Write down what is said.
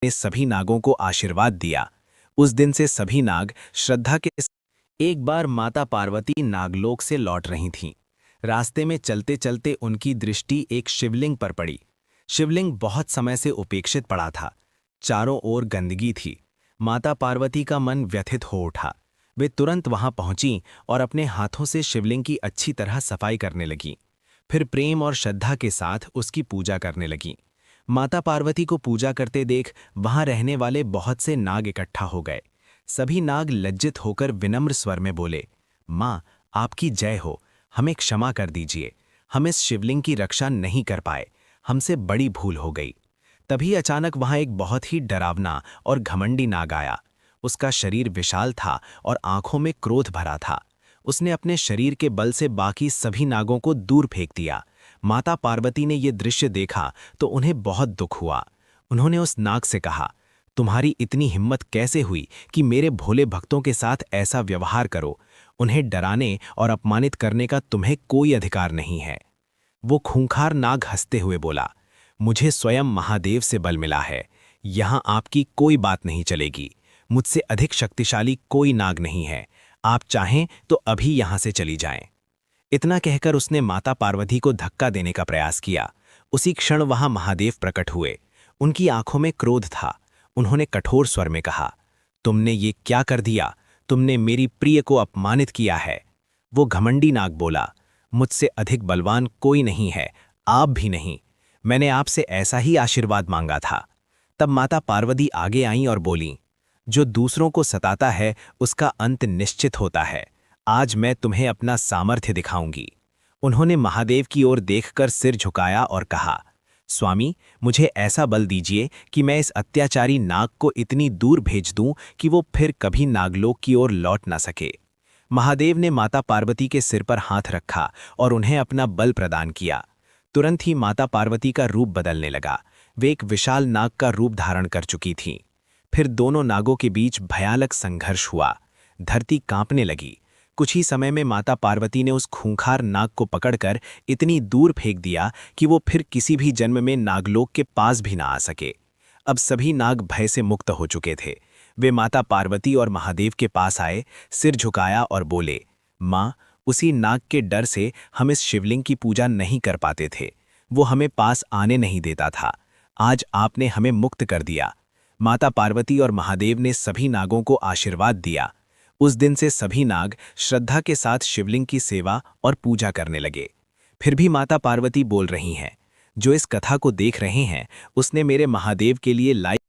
ने सभी नागों को आशीर्वाद दिया। उस दिन से सभी नाग श्रद्धा के एक बार माता पार्वती नागलोक से लौट रही थीं। रास्ते में चलते चलते उनकी दृष्टि एक शिवलिंग पर पड़ी। शिवलिंग बहुत समय से उपेक्षित पड़ा था। चारों ओर गंदगी थी। माता पार्वती का मन व्यथित हो उठा। वे तुरंत वहां पहुंचीं और अपने हाथों से शिवलिंग की अच्छी तरह सफाई करने लगीं। फिर प्रेम और श्रद्धा के साथ उसकी पूजा करने लगीं। माता पार्वती को पूजा करते देख वहां रहने वाले बहुत से नाग इकट्ठा हो गए। सभी नाग लज्जित होकर विनम्र स्वर में बोले, माँ, आपकी जय हो, हमें क्षमा कर दीजिए। हम इस शिवलिंग की रक्षा नहीं कर पाए, हमसे बड़ी भूल हो गई। तभी अचानक वहां एक बहुत ही डरावना और घमंडी नाग आया। उसका शरीर विशाल था और आंखों में क्रोध भरा था। उसने अपने शरीर के बल से बाकी सभी नागों को दूर फेंक दिया। माता पार्वती ने यह दृश्य देखा तो उन्हें बहुत दुख हुआ। उन्होंने उस नाग से कहा, तुम्हारी इतनी हिम्मत कैसे हुई कि मेरे भोले भक्तों के साथ ऐसा व्यवहार करो? उन्हें डराने और अपमानित करने का तुम्हें कोई अधिकार नहीं है। वो खूंखार नाग हंसते हुए बोला, मुझे स्वयं महादेव से बल मिला है। यहां आपकी कोई बात नहीं चलेगी। मुझसे अधिक शक्तिशाली कोई नाग नहीं है। आप चाहें तो अभी यहां से चली जाएं। इतना कहकर उसने माता पार्वती को धक्का देने का प्रयास किया। उसी क्षण वहां महादेव प्रकट हुए। उनकी आंखों में क्रोध था। उन्होंने कठोर स्वर में कहा, तुमने ये क्या कर दिया? तुमने मेरी प्रिय को अपमानित किया है। वो घमंडी नाग बोला, मुझसे अधिक बलवान कोई नहीं है, आप भी नहीं। मैंने आपसे ऐसा ही आशीर्वाद मांगा था। तब माता पार्वती आगे आईं और बोलीं, जो दूसरों को सताता है उसका अंत निश्चित होता है। आज मैं तुम्हें अपना सामर्थ्य दिखाऊंगी। उन्होंने महादेव की ओर देखकर सिर झुकाया और कहा, स्वामी, मुझे ऐसा बल दीजिए कि मैं इस अत्याचारी नाग को इतनी दूर भेज दूं कि वो फिर कभी नागलोक की ओर लौट ना सके। महादेव ने माता पार्वती के सिर पर हाथ रखा और उन्हें अपना बल प्रदान किया। तुरंत ही माता पार्वती का रूप बदलने लगा। वे एक विशाल नाग का रूप धारण कर चुकी थीं। फिर दोनों नागों के बीच भयानक संघर्ष हुआ। धरती कांपने लगी। कुछ ही समय में माता पार्वती ने उस खूंखार नाग को पकड़कर इतनी दूर फेंक दिया कि वो फिर किसी भी जन्म में नागलोक के पास भी ना आ सके। अब सभी नाग भय से मुक्त हो चुके थे। वे माता पार्वती और महादेव के पास आए, सिर झुकाया और बोले, माँ, उसी नाग के डर से हम इस शिवलिंग की पूजा नहीं कर पाते थे। वो हमें पास आने नहीं देता था। आज आपने हमें मुक्त कर दिया। माता पार्वती और महादेव ने सभी नागों को आशीर्वाद दिया। उस दिन से सभी नाग श्रद्धा के साथ शिवलिंग की सेवा और पूजा करने लगे। फिर भी माता पार्वती बोल रही हैं, जो इस कथा को देख रहे हैं, उसने मेरे महादेव के लिए लाइक